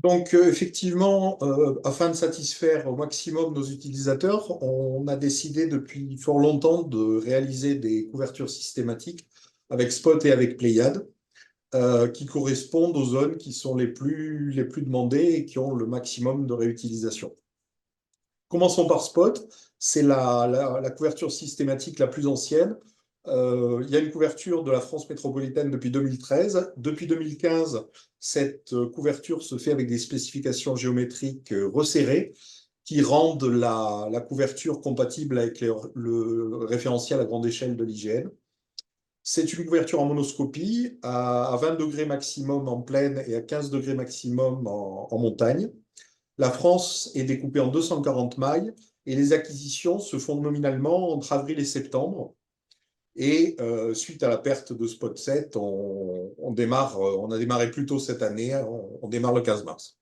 Donc, effectivement, afin de satisfaire au maximum nos utilisateurs, on a décidé depuis fort longtemps de réaliser des couvertures systématiques avec Spot et avec Pléiade, qui correspondent aux zones qui sont les plus demandées et qui ont le maximum de réutilisation. Commençons par Spot. C'est la couverture systématique la plus ancienne. Il y a une couverture de la France métropolitaine depuis 2013. Depuis 2015, cette couverture se fait avec des spécifications géométriques resserrées qui rendent la couverture compatible avec le référentiel à grande échelle de l'IGN. C'est une couverture en monoscopie à 20 degrés maximum en plaine et à 15 degrés maximum en montagne. La France est découpée en 240 mailles et les acquisitions se font nominalement entre avril et septembre. Et suite à la perte de Spot 7, on a démarré plus tôt cette année, on démarre le 15 mars.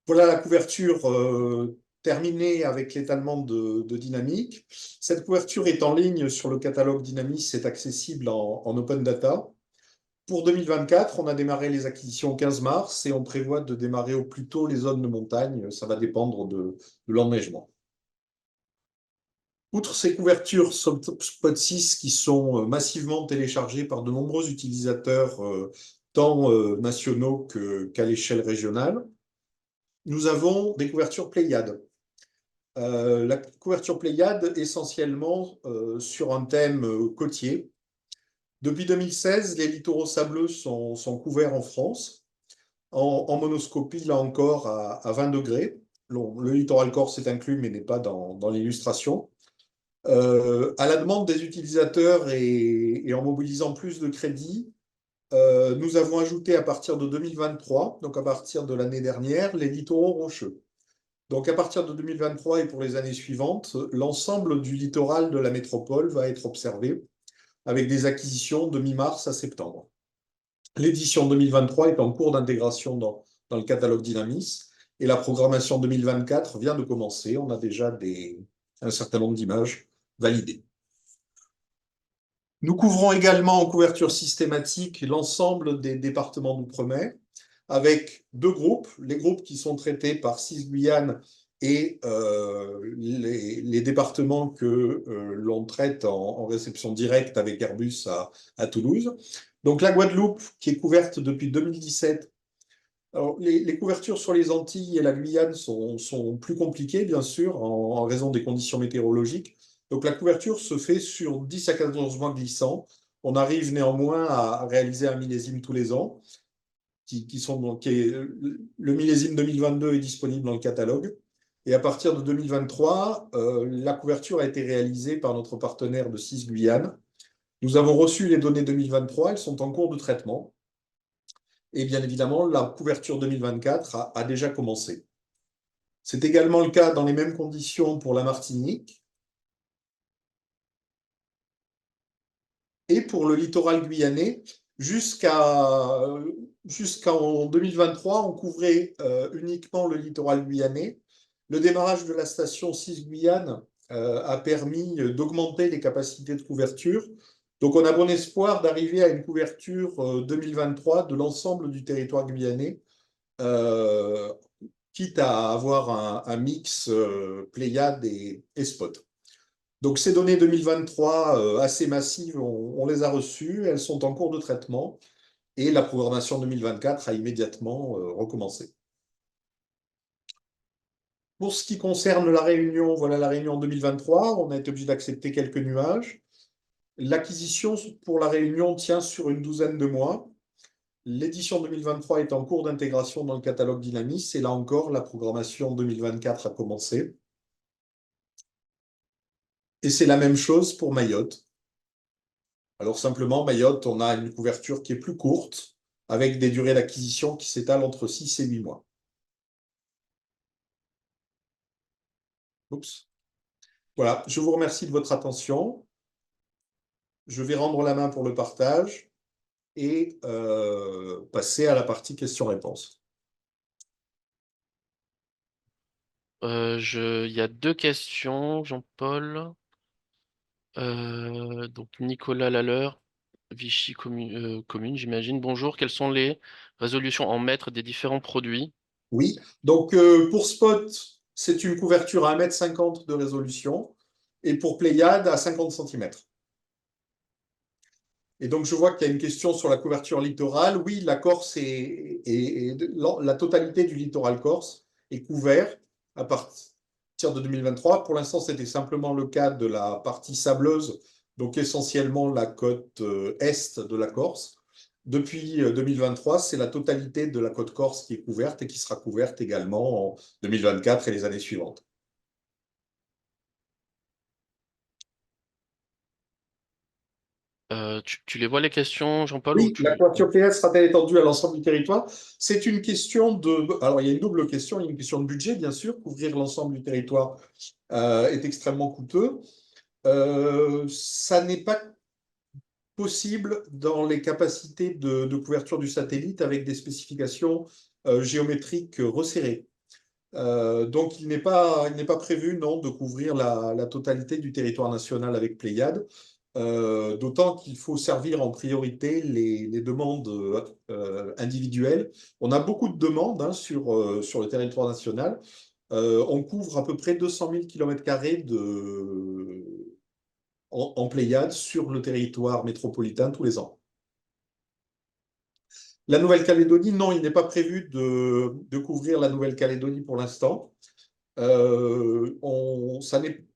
Voilà la couverture terminée avec l'étalement de Dynamics. Cette couverture est en ligne sur le catalogue Dynamics, c'est accessible en open data. Pour 2024, on a démarré les acquisitions au 15 mars et on prévoit de démarrer au plus tôt les zones de montagne. Ça va dépendre de l'enneigement. Outre ces couvertures Spot 6 qui sont massivement téléchargées par de nombreux utilisateurs, tant nationaux qu'à l'échelle régionale, nous avons des couvertures Pléiade. La couverture Pléiade essentiellement sur un thème côtier. Depuis 2016, les littoraux sableux sont couverts en France, en monoscopie, là encore, à 20 degrés. Le littoral corse est inclus, mais n'est pas dans l'illustration. À la demande des utilisateurs et en mobilisant plus de crédits, nous avons ajouté à partir de 2023, donc à partir de l'année dernière, les littoraux rocheux. Donc à partir de 2023 et pour les années suivantes, l'ensemble du littoral de la métropole va être observé avec des acquisitions de mi-mars à septembre. L'édition 2023 est en cours d'intégration dans le catalogue Dynamis et la programmation 2024 vient de commencer. On a déjà un certain nombre d'images validées. Nous couvrons également en couverture systématique l'ensemble des départements d'outre-mer avec deux groupes, les groupes qui sont traités par Cis-Guyane et les départements que l'on traite en réception directe avec Airbus à Toulouse. Donc la Guadeloupe qui est couverte depuis 2017. Alors, les couvertures sur les Antilles et la Guyane sont plus compliquées, bien sûr, en raison des conditions météorologiques. Donc, la couverture se fait sur 10 à 14 mois glissants. On arrive néanmoins à réaliser un millésime tous les ans, le millésime 2022 est disponible dans le catalogue. Et à partir de 2023, la couverture a été réalisée par notre partenaire de Cis-Guyane. Nous avons reçu les données 2023, elles sont en cours de traitement. Et bien évidemment, la couverture 2024 a déjà commencé. C'est également le cas dans les mêmes conditions pour la Martinique. Et pour le littoral guyanais, jusqu'en 2023, on couvrait uniquement le littoral guyanais. Le démarrage de la station 6 Guyane a permis d'augmenter les capacités de couverture. Donc on a bon espoir d'arriver à une couverture 2023 de l'ensemble du territoire guyanais, euh, quitte à avoir un mix Pléiade et Spot. Donc ces données 2023 assez massives, on les a reçues, elles sont en cours de traitement et la programmation 2024 a immédiatement recommencé. Pour ce qui concerne la Réunion, voilà la Réunion 2023, on a été obligé d'accepter quelques nuages. L'acquisition pour la Réunion tient sur une douzaine de mois. L'édition 2023 est en cours d'intégration dans le catalogue Dynamis et là encore, la programmation 2024 a commencé. Et c'est la même chose pour Mayotte. Alors simplement, Mayotte, on a une couverture qui est plus courte, avec des durées d'acquisition qui s'étalent entre 6 et 8 mois. Oups. Voilà, je vous remercie de votre attention. Je vais rendre la main pour le partage et passer à la partie questions-réponses. Il y a deux questions, Jean-Paul. Donc Nicolas Lalleur. Vichy commune, j'imagine. Bonjour, quelles sont les résolutions en mètres des différents produits? Oui. Donc, pour Spot, c'est une couverture à 1,50 m de résolution et pour Pléiade à 50 centimètres. Et donc, je vois qu'il y a une question sur la couverture littorale. Oui, la Corse la totalité du littoral corse est couvert à partir de 2023. Pour l'instant, c'était simplement le cas de la partie sableuse, donc essentiellement la côte est de la Corse. Depuis 2023, c'est la totalité de la côte corse qui est couverte et qui sera couverte également en 2024 et les années suivantes. Tu les vois les questions, Jean-Paul, ou Oui, la tu... couverture PS sera-t-elle étendue à l'ensemble du territoire? C'est une question de... Alors, il y a une double question. Il y a une question de budget, bien sûr. Couvrir l'ensemble du territoire est extrêmement coûteux. Ça n'est pas possible dans les capacités de couverture du satellite avec des spécifications géométriques resserrées. Donc, il n'est pas prévu, non, de couvrir la totalité du territoire national avec Pléiade. D'autant qu'il faut servir en priorité les demandes individuelles. On a beaucoup de demandes hein, sur le territoire national. On couvre à peu près 200 000 km² en Pléiade sur le territoire métropolitain tous les ans. La Nouvelle-Calédonie, non, il n'est pas prévu de couvrir la Nouvelle-Calédonie pour l'instant. Ça n'est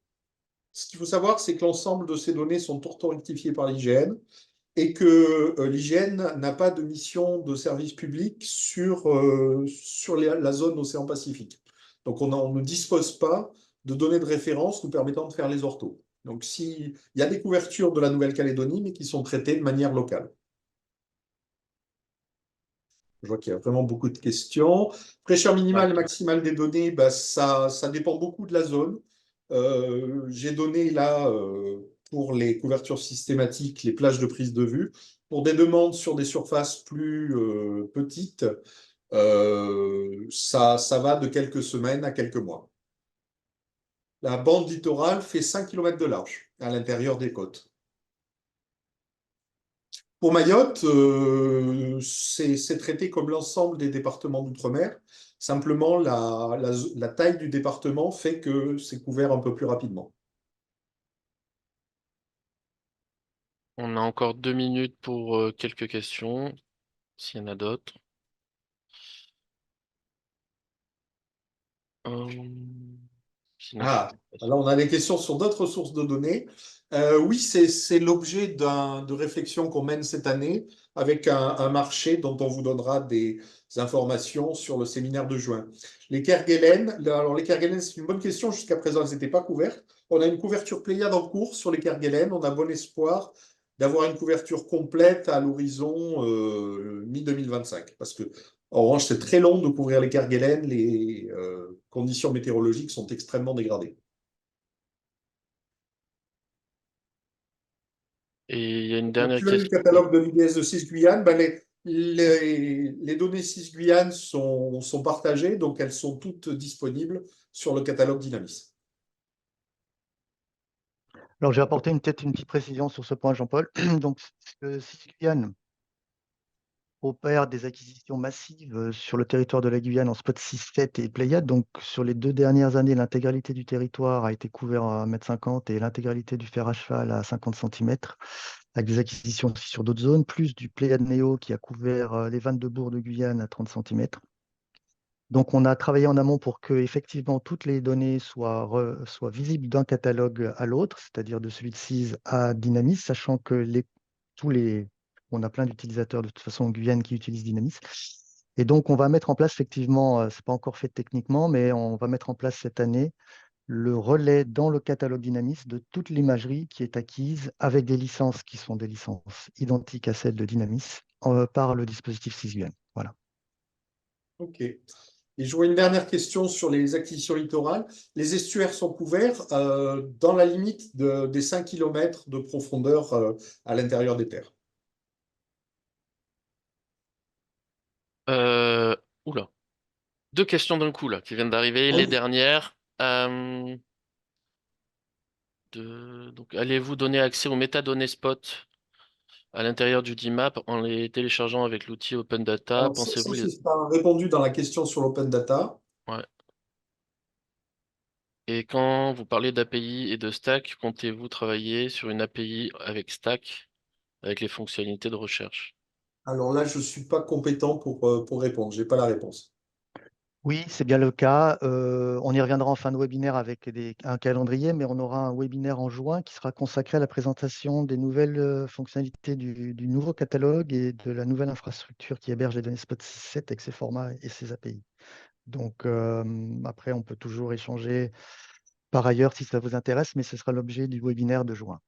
Ce qu'il faut savoir, c'est que l'ensemble de ces données sont rectifiées par l'IGN et que l'IGN n'a pas de mission de service public sur la zone océan Pacifique. Donc, on ne dispose pas de données de référence nous permettant de faire les orthos. Donc, il y a des couvertures de la Nouvelle-Calédonie, mais qui sont traitées de manière locale. Je vois qu'il y a vraiment beaucoup de questions. Fraîcheur minimale et Ouais. maximale des données, bah, ça dépend beaucoup de la zone. J'ai donné là, pour les couvertures systématiques, les plages de prise de vue. Pour des demandes sur des surfaces plus petites, ça va de quelques semaines à quelques mois. La bande littorale fait 5 km de large à l'intérieur des côtes. Pour Mayotte, c'est traité comme l'ensemble des départements d'outre-mer. Simplement, la taille du département fait que c'est couvert un peu plus rapidement. On a encore 2 minutes pour quelques questions, s'il y en a d'autres. Euh, Sinon, je... Ah, alors on a des questions sur d'autres sources de données. Oui, c'est l'objet de réflexion qu'on mène cette année avec un marché dont on vous donnera des informations sur le séminaire de juin. Les Kerguelen, c'est une bonne question. Jusqu'à présent, elles n'étaient pas couvertes. On a une couverture Pléiade en cours sur les Kerguelen. On a bon espoir d'avoir une couverture complète à l'horizon mi-2025. Parce que, en revanche, c'est très long de couvrir les Kerguelen. Les conditions météorologiques sont extrêmement dégradées. Et il y a une dernière Actuel du question. Oui. catalogue de l'IDS de Cis-Guyane, ben les données Cis-Guyane sont partagées, donc elles sont toutes disponibles sur le catalogue Dynamis. Alors, j'ai apporté peut-être une petite précision sur ce point, Jean-Paul. Donc, Guyane opère des acquisitions massives sur le territoire de la Guyane en spot 6, 7 et Pléiade. Donc, sur les 2 dernières années, l'intégralité du territoire a été couvert à 1,50 m et l'intégralité du fer à cheval à 50 centimètres, avec des acquisitions aussi sur d'autres zones, plus du Pléiade Néo qui a couvert les 22 bourgs de Guyane à 30 centimètres. Donc, on a travaillé en amont pour que effectivement toutes les données soient visibles d'un catalogue à l'autre, c'est-à-dire de celui de CIS à Dynamis, sachant que on a plein d'utilisateurs de toute façon en Guyane qui utilisent Dynamis. Et donc, on va mettre en place effectivement, c'est pas encore fait techniquement, mais on va mettre en place cette année le relais dans le catalogue Dynamis de toute l'imagerie qui est acquise avec des licences qui sont des licences identiques à celles de Dynamis par le dispositif CIS. Voilà. OK. Et je vois une dernière question sur les acquisitions littorales. Les estuaires sont couverts dans la limite des 5 km de profondeur à l'intérieur des terres. Euh, Oula. 2 questions d'un coup là qui viennent d'arriver, les Oui. dernières. Donc, allez-vous donner accès aux métadonnées spot à l'intérieur du DMAP en les téléchargeant avec l'outil Open Data, Alors, pensez-vous les... c'est pas répondu dans la question sur l'open data. Ouais. Et quand vous parlez d'API et de Stack, comptez-vous travailler sur une API avec Stack, avec les fonctionnalités de recherche? Alors là, je suis pas compétent pour répondre. J'ai pas la réponse. Oui, c'est bien le cas. On y reviendra en fin de webinaire avec un calendrier, mais on aura un webinaire en juin qui sera consacré à la présentation des nouvelles fonctionnalités du nouveau catalogue et de la nouvelle infrastructure qui héberge les données Spot 6.7 avec ses formats et ses API. Donc après, on peut toujours échanger par ailleurs si ça vous intéresse, mais ce sera l'objet du webinaire de juin.